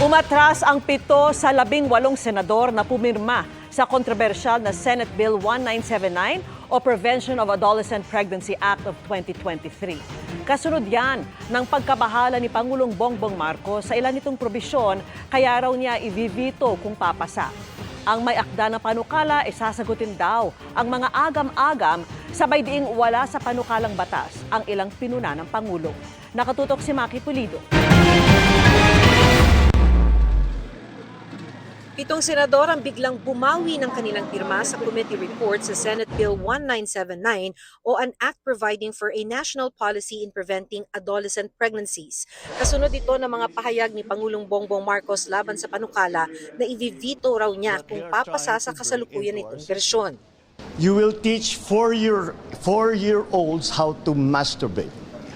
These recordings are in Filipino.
Umatras ang 7 sa 18 senador na pumirma sa kontrobersyal na Senate Bill 1979 o Prevention of Adolescent Pregnancy Act of 2023. Kasunod yan ng pagkabahala ni Pangulong Bongbong Marcos sa ilan nitong probisyon, kaya raw niya i-veto kung papasa. Ang may akda ng panukala ay sasagutin daw ang mga agam-agam, sabay diing wala sa panukalang batas ang ilang pinuna ng Pangulo. Nakatutok si Maki Pulido. 7 senador ang biglang bumawi ng kanilang pirma sa committee report sa Senate Bill 1979 o an act providing for a national policy in preventing adolescent pregnancies. Kasunod ito ng mga pahayag ni Pangulong Bongbong Marcos laban sa panukala na i-veto raw niya kung papasa sa kasalukuyan nitong bersyon. You will teach four-year-olds how to masturbate.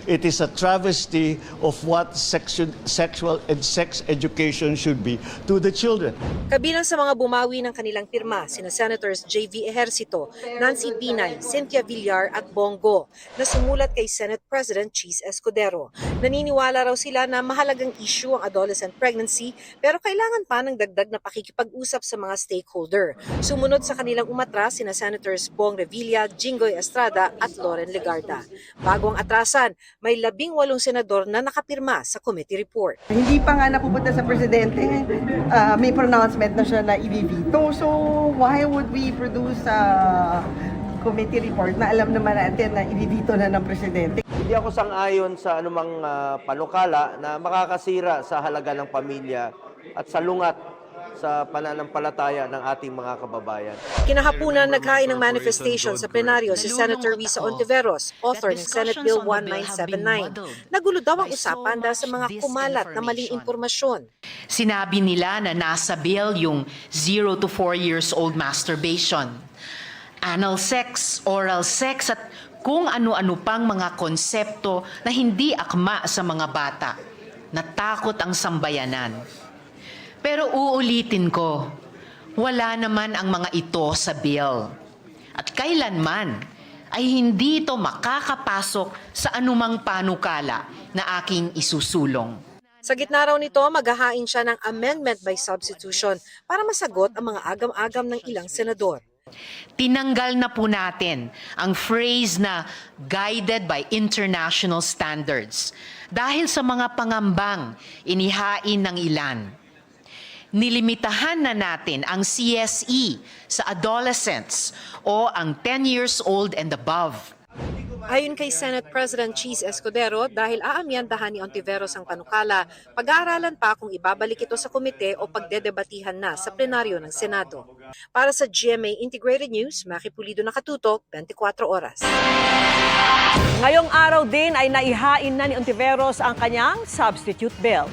It is a travesty of what sexual and sex education should be to the children. Kabilang sa mga bumawi ng kanilang pirma, sina Senators J.V. Ejercito, Nancy Binay, Cynthia Villar at Bongo na sumulat kay Senate President Cheese Escudero. Naniniwala raw sila na mahalagang issue ang adolescent pregnancy pero kailangan pa ng dagdag na pakikipag-usap sa mga stakeholder. Sumunod sa kanilang umatras sina Senators Bong Revilla, Jinggoy Estrada at Loren Legarda. Bago ang atrasan, may 18 senador na nakapirma sa committee report. Hindi pa nga napupunta sa presidente, may pronouncement na siya na i-veto. So why would we produce a committee report na alam naman natin na i-veto na ng presidente? Hindi ako sang-ayon sa anumang panukala na makakasira sa halaga ng pamilya at sa lungat sa pananampalataya ng ating mga kababayan. Kinahapunan naghain ng manifestation sa plenaryo si Senator Risa Ontiveros, author ng Senate Bill 1979. Nagulo daw ang usapan dahil sa mga kumalat na maling impormasyon. Sinabi nila na nasa bill yung 0 to 4 years old masturbation, anal sex, oral sex at kung ano-ano pang mga konsepto na hindi akma sa mga bata. Natakot ang sambayanan. Pero uulitin ko, wala naman ang mga ito sa bill. At kailanman ay hindi ito makakapasok sa anumang panukala na aking isusulong. Sa gitna raw nito, maghahain siya ng amendment by substitution para masagot ang mga agam-agam ng ilang senador. Tinanggal na po natin ang phrase na guided by international standards dahil sa mga pangambang inihain ng ilan. Nilimitahan na natin ang CSE sa adolescents o ang 10 years old and above. Ayon kay Senate President Cheese Escudero, dahil aamyandahan ni Ontiveros ang panukala, pag-aaralan pa kung ibabalik ito sa komite o pagdedebatihan na sa plenaryo ng Senado. Para sa GMA Integrated News, Maki Pulido, nakatutok, 24 oras. Ngayong araw din ay naihain na ni Ontiveros ang kanyang substitute bill.